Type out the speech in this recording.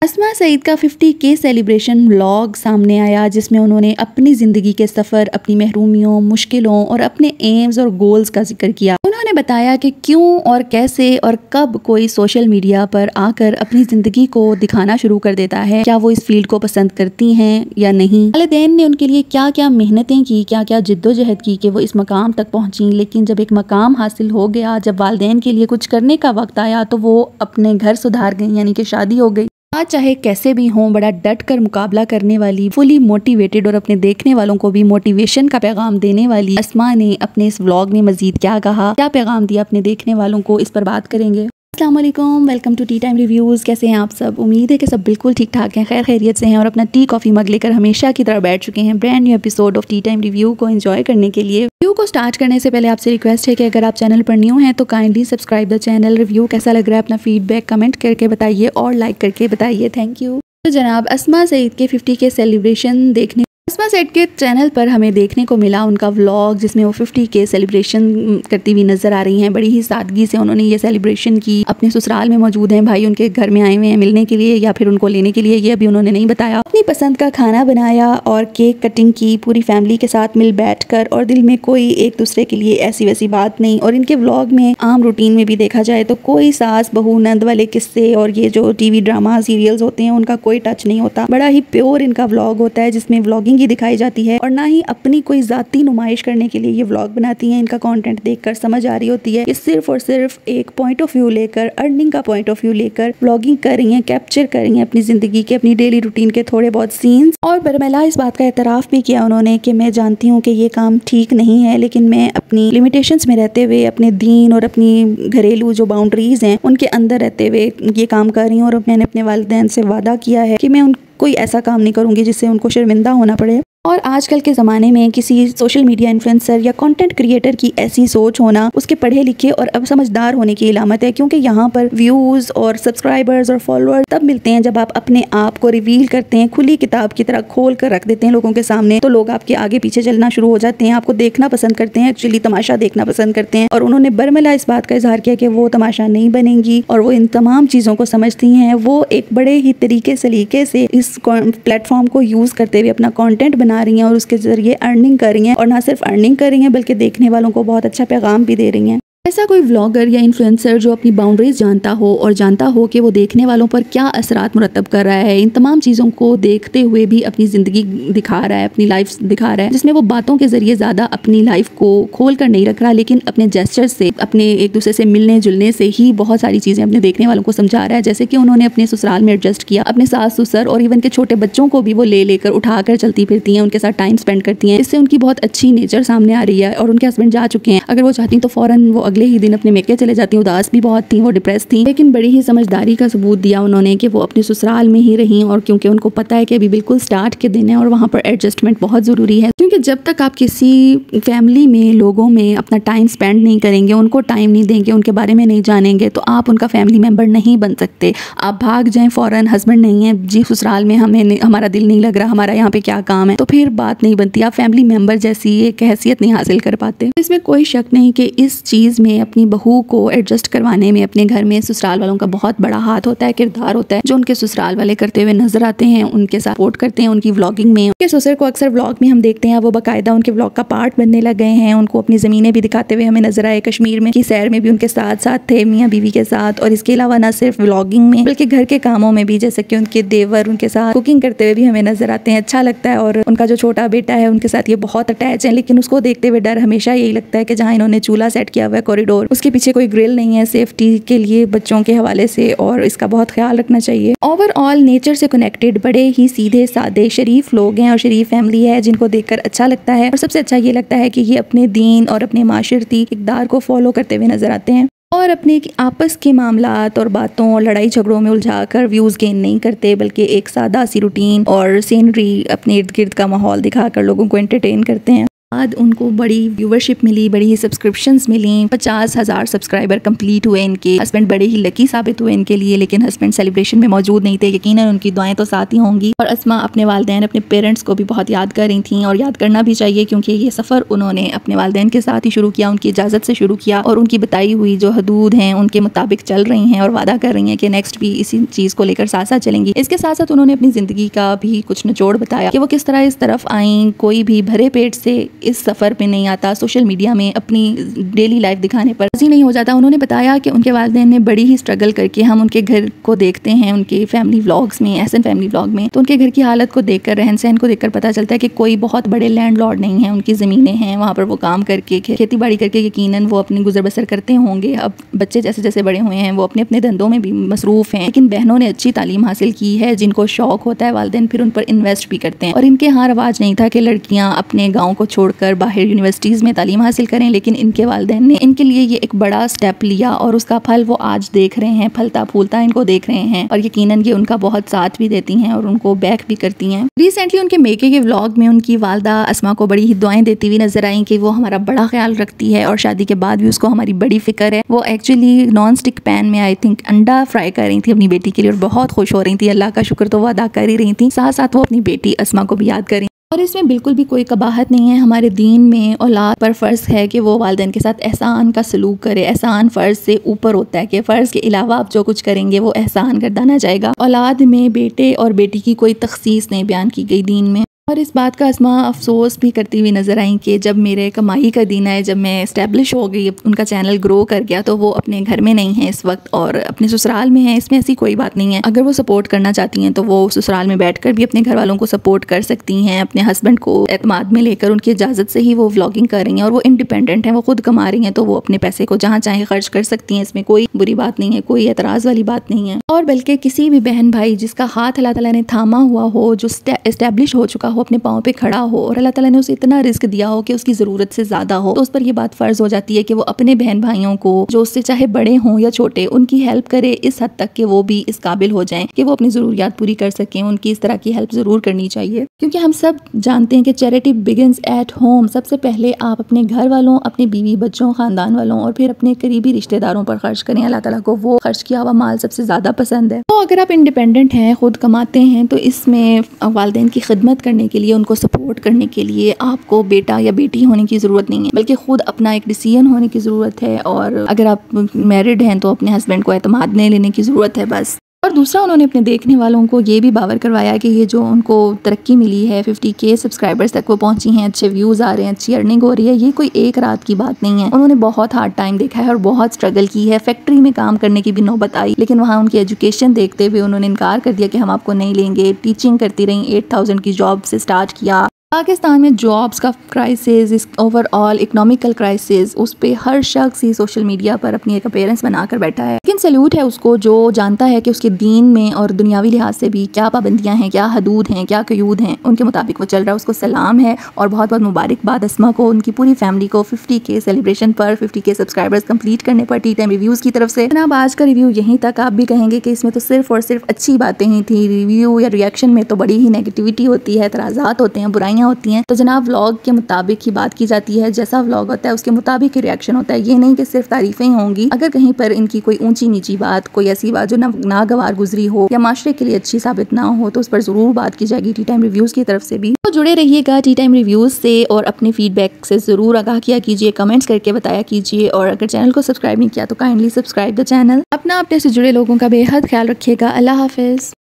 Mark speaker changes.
Speaker 1: अस्मा सईद का 50K celebration vlog सामने आया, जिसमें उन्होंने अपनी ज़िंदगी के सफ़र, अपनी महरूमियों, मुश्किलों और अपने एम्स और गोल्स का जिक्र किया। उन्होंने बताया कि क्यों और कैसे और कब कोई सोशल मीडिया पर आकर अपनी ज़िंदगी को दिखाना शुरू कर देता है, क्या वो इस फील्ड को पसंद करती हैं या नहीं। वालिदैन ने उनके लिए क्या क्या मेहनतें की, क्या क्या जिद्दोजहद की कि वो इस मकाम तक पहुँची। लेकिन जब एक मकाम हासिल हो गया, जब वालिदैन के लिए कुछ करने का वक्त आया, तो वो अपने घर सुधार गई, यानी कि शादी हो गई। आज चाहे कैसे भी हों, बड़ा डट कर मुकाबला करने वाली, फुली मोटिवेटेड और अपने देखने वालों को भी मोटिवेशन का पैगाम देने वाली अस्मा ने अपने इस व्लॉग में मजीद क्या कहा, क्या पैगाम दिया अपने देखने वालों को, इस पर बात करेंगे। अस्सलाम वालेकुम, welcome to tea time reviews. कैसे हैं आप सब? उम्मीद है कि सब बिल्कुल ठीक ठाक हैं, खैर खैरियत से हैं और अपना टी कॉफ़ी मग लेकर हमेशा की तरह बैठ चुके हैं brand new episode of T time review को एंजॉय करने के लिए। रिव्यू को स्टार्ट करने से पहले आपसे रिक्वेस्ट है कि अगर आप चैनल पर न्यू हैं तो kindly subscribe the channel. Review कैसा लग रहा है अपना फीडबैक कमेंट करके बताइए और लाइक करके बताइए, थैंक यू। तो जनाब, अस्मा सईद के 50K सेलिब्रेशन देखने अस्मा सईद के चैनल पर हमें देखने को मिला उनका व्लॉग, जिसमें वो 50K सेलिब्रेशन करती हुई नजर आ रही हैं। बड़ी ही सादगी से उन्होंने ये सेलिब्रेशन की। अपने ससुराल में मौजूद हैं, भाई उनके घर में आए हुए हैं मिलने के लिए या फिर उनको लेने के लिए, ये अभी उन्होंने नहीं बताया। अपनी पसंद का खाना बनाया और केक कटिंग की पूरी फैमिली के साथ मिल बैठ कर, और दिल में कोई एक दूसरे के लिए ऐसी वैसी बात नहीं। और इनके व्लॉग में आम रूटीन में भी देखा जाए तो कोई सास बहू नंद वाले किस्से और ये जो टीवी ड्रामा सीरियल्स होते हैं उनका कोई टच नहीं होता। बड़ा ही प्योर इनका व्लॉग होता है, जिसमें व्लॉगिंग ही दिखाई जाती है और ना ही अपनी कोई जाती नुमाइश करने के लिए ये व्लॉग बनाती हैं। इनका कंटेंट देखकर समझ आ रही होती है कि सिर्फ और सिर्फ एक पॉइंट ऑफ व्यू लेकर, अर्निंग का पॉइंट ऑफ व्यू लेकर व्लॉगिंग कर रही हैं, कैप्चर कर रही हैं अपनी जिंदगी के, अपनी डेली रूटीन के थोड़े बहुत सीन्स। और बरमला इस बात का एतराफ़ भी किया उन्होंने कि मैं जानती हूँ कि ये काम ठीक नहीं है, लेकिन मैं अपनी लिमिटेशंस में रहते हुए, अपने दीन और अपनी घरेलू जो बाउंड्रीज हैं उनके अंदर रहते हुए ये काम कर रही हूँ। और मैंने अपने वालिदैन से वादा किया है कि मैं कोई ऐसा काम नहीं करूँगी जिससे उनको शर्मिंदा होना पड़े। और आजकल के ज़माने में किसी सोशल मीडिया इन्फ्लुएंसर या कंटेंट क्रिएटर की ऐसी सोच होना उसके पढ़े लिखे और अब समझदार होने की इलामत है, क्योंकि यहाँ पर व्यूज़ और सब्सक्राइबर्स और फॉलोअर्स तब मिलते हैं जब आप अपने आप को रिवील करते हैं, खुली किताब की तरह खोल कर रख देते हैं लोगों के सामने। तो लोग आपके आगे पीछे चलना शुरू हो जाते हैं, आपको देखना पसंद करते हैं, एक्चुअली तमाशा देखना पसंद करते हैं। और उन्होंने बरमला इस बात का इजहार किया कि वो तमाशा नहीं बनेंगी और वो इन तमाम चीज़ों को समझती हैं। वो एक बड़े ही तरीके सलीके से इस प्लेटफॉर्म को यूज़ करते हुए अपना कॉन्टेंट बना रही हैं और उसके ये अर्निंग कर रही हैं। और ना सिर्फ अर्निंग कर रही हैं बल्कि देखने वालों को बहुत अच्छा पैगाम भी दे रही हैं। ऐसा कोई व्लॉगर या इन्फ्लुएंसर जो अपनी बाउंड्रीज जानता हो और जानता हो कि वो देखने वालों पर क्या असरात मुरतब कर रहा है, इन तमाम चीज़ों को देखते हुए भी अपनी ज़िंदगी दिखा रहा है, अपनी लाइफ दिखा रहा है, जिसमें वो बातों के ज़रिए ज़्यादा अपनी लाइफ को खोल कर नहीं रख रहा, लेकिन अपने जेस्चर से, अपने एक दूसरे से मिलने जुलने से ही बहुत सारी चीज़ें अपने देखने वालों को समझा रहा है। जैसे कि उन्होंने अपने ससुराल में एडजस्ट किया, अपने सास ससुर और इवन के छोटे बच्चों को भी वो ले लेकर उठा कर चलती फिरती हैं, उनके साथ टाइम स्पेंड करती हैं। इससे उनकी बहुत अच्छी नेचर सामने आ रही है। और उनके हस्बैंड जा चुके हैं, अगर वो चाहती तो फ़ौरन वो अगले ही दिन अपने मेके चले जाती। उदास भी बहुत थी, वो डिप्रेस थी, लेकिन बड़ी ही समझदारी का सबूत दिया उन्होंने कि वो अपने ससुराल में ही रहीं। और क्योंकि उनको पता है कि अभी बिल्कुल स्टार्ट के दिन है और वहाँ पर एडजस्टमेंट बहुत ज़रूरी है, क्योंकि जब तक आप किसी फैमिली में लोगों में अपना टाइम स्पेंड नहीं करेंगे, उनको टाइम नहीं देंगे, उनके बारे में नहीं जानेंगे, तो आप उनका फैमिली मेम्बर नहीं बन सकते। आप भाग जाएं फ़ौरन, हस्बैंड नहीं है जी ससुराल में, हमारा दिल नहीं लग रहा, हमारा यहाँ पे क्या काम है, तो फिर बात नहीं बनती। आप फैमिली मेम्बर जैसी एक हैसियत नहीं हासिल कर पाते। इसमें कोई शक नहीं कि इस चीज़ में अपनी बहू को एडजस्ट करवाने में अपने घर में ससुराल वालों का बहुत बड़ा हाथ होता है, किरदार होता है, जो उनके ससुराल वाले करते हुए नजर आते हैं, उनके साथ सपोर्ट करते हैं उनकी व्लॉगिंग में। उनके ससुर को अक्सर व्लॉग में हम देखते हैं वो बाकायदा उनके व्लॉग का पार्ट बनने लग गए हैं। उनको अपनी ज़मीनें भी दिखाते हुए हमें नजर आए, कश्मीर में की सैर में भी उनके साथ साथ थे, मियाँ बीवी के साथ। और इसके अलावा न सिर्फ व्लॉगिंग में बल्कि घर के कामों में भी, जैसे कि उनके देवर उनके साथ कुकिंग करते हुए भी हमें नजर आते हैं। अच्छा लगता है। और उनका जो छोटा बेटा है उनके साथ ये बहुत अटैच है, लेकिन उसको देखते हुए डर हमेशा यही लगता है कि जहाँ इन्होंने चूल्हा सेट किया हुआ है कॉरिडोर, उसके पीछे कोई ग्रिल नहीं है सेफ्टी के लिए बच्चों के हवाले से, और इसका बहुत ख्याल रखना चाहिए। ओवरऑल नेचर से कनेक्टेड बड़े ही सीधे सादे शरीफ लोग हैं और शरीफ फैमिली है, जिनको देखकर अच्छा लगता है। और सबसे अच्छा ये लगता है कि ये अपने दीन और अपने माशरती इक़दार को फॉलो करते हुए नजर आते हैं और अपने आपस के मामलात और बातों और लड़ाई झगड़ों में उलझाकर व्यूज़ गेन नहीं करते, बल्कि एक सादा सी रूटीन और सीनरी, अपने इर्द गिर्द का माहौल दिखाकर लोगों को एंटरटेन करते हैं। बाद उनको बड़ी व्यूवरशिप मिली, बड़ी ही सब्सक्रिप्शंस मिली, 50,000 सब्सक्राइबर कंप्लीट हुए इनके। हस्बैंड बड़े ही लकी साबित हुए इनके लिए, लेकिन हस्बैंड सेलिब्रेशन में मौजूद नहीं थे। यकीनन उनकी दुआएं तो साथ ही होंगी। और अस्मा अपने वालिदैन, अपने पेरेंट्स को भी बहुत याद कर रही थी, और याद करना भी चाहिए, क्योंकि ये सफ़र उन्होंने अपने वालिदैन के साथ ही शुरू किया, उनकी इजाज़त से शुरू किया, और उनकी बताई हुई जो हदूद हैं उनके मुताबिक चल रही हैं, और वादा कर रही हैं कि नेक्स्ट भी इसी चीज़ को लेकर साथ साथ चलेंगी। इसके साथ साथ उन्होंने अपनी ज़िंदगी का भी कुछ निचोड़ बताया कि वो किस तरह इस तरफ आई। कोई भी भरे पेट से इस सफ़र पे नहीं आता, सोशल मीडिया में अपनी डेली लाइफ दिखाने पर राज़ी नहीं हो जाता। उन्होंने बताया कि उनके वालिदैन ने बड़ी ही स्ट्रगल करके, हम उनके घर को देखते हैं उनके फैमिली व्लॉग्स में, एहसन फैमिली व्लॉग में, तो उनके घर की हालत को देखकर, रहन सहन को देखकर पता चलता है कि कोई बहुत बड़े लैंडलॉर्ड नहीं है। उनकी ज़मीनें हैं, वहाँ पर वो काम करके, खेती बाड़ी करके यकीनन वो अपनी गुजर बसर करते होंगे। अब बच्चे जैसे जैसे बड़े हुए हैं वो अपने अपने धंधों में भी मसरूफ़ हैं, लेकिन बहनों ने अच्छी तालीम हासिल की है, जिनको शौक होता है वालिदैन फिर उन पर इन्वेस्ट भी करते हैं। और इनके यहाँ रवाज नहीं था कि लड़कियाँ अपने गाँव को छोड़कर बाहर यूनिवर्सिटीज़ में तालीम हासिल करें, लेकिन इनके वालिदैन ने इनके लिए ये एक बड़ा स्टेप लिया, और उसका फल वो आज देख रहे हैं, फलता फूलता इनको देख रहे हैं। और यकीनन ये उनका बहुत साथ भी देती हैं और उनको बैक भी करती हैं। रिसेंटली उनके मेके के व्लॉग में उनकी वालदा अस्मा को बड़ी ही दुआएं देती हुई नजर आई कि वो हमारा बड़ा ख्याल रखती है, और शादी के बाद भी उसको हमारी बड़ी फिक्र है। वो एक्चुअली नॉन स्टिक पैन में आई थिंक अंडा फ्राई कर रही थी अपनी बेटी के लिए, और बहुत खुश हो रही थी। अल्लाह का शुक्र तो वो अदा कर ही रही थी, साथ साथ वो अपनी बेटी अस्मा को भी याद करें। और इसमें बिल्कुल भी कोई कबाहत नहीं है। हमारे दीन में औलाद पर फ़र्ज़ है कि वो वालिदैन के साथ एहसान का सलूक करे। एहसान फ़र्ज़ से ऊपर होता है कि फ़र्ज़ के अलावा आप जो कुछ करेंगे वो एहसान गर्दाना जाएगा। औलाद में बेटे और बेटी की कोई तख़सीस नहीं बयान की गई दीन में। और इस बात का अस्मा अफसोस भी करती हुई नज़र आई कि जब मेरे कमाई का दिन आए, जब मैं इस्टेब्लिश हो गई, उनका चैनल ग्रो कर गया, तो वो अपने घर में नहीं है इस वक्त और अपने ससुराल में है। इसमें ऐसी कोई बात नहीं है। अगर वो सपोर्ट करना चाहती हैं तो वो ससुराल में बैठकर भी अपने घर वालों को सपोर्ट कर सकती हैं। अपने हस्बैंड को एतमाद में लेकर उनकी इजाज़त से ही वो व्लॉगिंग कर रही हैं, और वो इंडिपेंडेंट हैं, वो खुद कमा रही हैं, तो वो अपने पैसे को जहाँ चाहे खर्च कर सकती हैं। इसमें कोई बुरी बात नहीं है, कोई एतराज़ वाली बात नहीं है। और बल्कि किसी भी बहन भाई जिसका हाथ अल्लाह ताला ने थामा हुआ हो, जो एस्टेब्लिश हो चुका हो, अपने पाँव पे खड़ा हो, और अल्लाह ताला ने उसे इतना रिस्क दिया हो कि उसकी ज़रूरत से ज़्यादा हो, तो उस पर यह बात फ़र्ज़ हो जाती है कि वो अपने बहन भाइयों को, जो उससे चाहे बड़े हों या छोटे, उनकी हेल्प करे इस हद तक कि वो भी इस काबिल हो जाएं कि वो अपनी ज़रूरियात पूरी कर सकें। उनकी इस तरह की हेल्प ज़रूर करनी चाहिए, क्योंकि हम सब जानते हैं कि चैरिटी बिगिंस एट होम। सबसे पहले आप अपने घर वालों, अपने बीवी बच्चों, ख़ानदान वालों, और फिर अपने करीबी रिश्तेदारों पर खर्च करें। अल्लाह ताला को वो खर्च किया हुआ माल सबसे ज़्यादा पसंद है। तो अगर आप इंडिपेंडेंट हैं, खुद कमाते हैं, तो इसमें वालिदैन की खिदमत करने के लिए, उनको सपोर्ट करने के लिए आपको बेटा या बेटी होने की ज़रूरत नहीं है, बल्कि खुद अपना एक डिसीजन होने की ज़रूरत है। और अगर आप मैरिड हैं तो अपने हस्बैंड को एतमाद में लेने की ज़रूरत है बस। और दूसरा, उन्होंने अपने देखने वालों को ये भी बावर करवाया कि ये जो उनको तरक्की मिली है, 50K सब्सक्राइबर्स तक वो पहुंची हैं, अच्छे व्यूज़ आ रहे हैं, अच्छी अर्निंग हो रही है, ये कोई एक रात की बात नहीं है। उन्होंने बहुत हार्ड टाइम देखा है और बहुत स्ट्रगल की है। फैक्ट्री में काम करने की भी नौबत आई, लेकिन वहाँ उनकी एजुकेशन देखते हुए उन्होंने इनकार कर दिया कि हम आपको नहीं लेंगे। टीचिंग करती रहीं, 8000 की जॉब से स्टार्ट किया। पाकिस्तान में जॉब्स का क्राइसिस, ओवरऑल इकोनॉमिकल क्राइसिस, उस पर हर शख्स ही सोशल मीडिया पर अपनी एक अपीयरेंस बनाकर बैठा है। लेकिन सैल्यूट है उसको जो जानता है कि उसके दीन में और दुनियावी लिहाज से भी क्या पाबंदियां हैं, क्या हदूद हैं, क्या क़यूद हैं, उनके मुताबिक वो चल रहा है। उसको सलाम है और बहुत बहुत मुबारकबाद अस्मा को, उनकी पूरी फैमिली को 50K सेलिब्रेशन पर, 50K सब्सक्राइबर्स कंप्लीट करने पर टी टाइम रिव्यूज़ की तरफ से। जनाब, आज का रिव्यू यहीं तक। आप भी कहेंगे कि इसमें तो सिर्फ और सिर्फ अच्छी बातें ही थी, रिव्यू या रिएक्शन में तो बड़ी ही नेगेटिविटी होती है, एतराज़ात होते हैं, बुराइयाँ होती हैं। तो जनाब, व्लॉग के मुताबिक ही बात की जाती है। जैसा व्लॉग होता है उसके मुताबिक ही रिएक्शन होता है। ये नहीं कि सिर्फ तारीफें ही होंगी। अगर कहीं पर इनकी कोई ऊंची नीची बात, कोई ऐसी बात जो नागवार गुजरी हो या माशरे के लिए अच्छी साबित ना हो, तो उस पर ज़रूर बात की जाएगी टी टाइम रिव्यूज़ की तरफ से भी। तो जुड़े रहिएगा टी टाइम रिव्यूज़ से और अपने फीडबैक से ज़रूर आगाह किया कीजिए, कमेंट्स करके बताया कीजिए। और अगर चैनल को सब्सक्राइब नहीं किया तो काइंडली सब्सक्राइब द चैनल। अपना अपने से जुड़े लोगों का बेहद ख्याल रखिएगा। अल्लाह हाफिज़।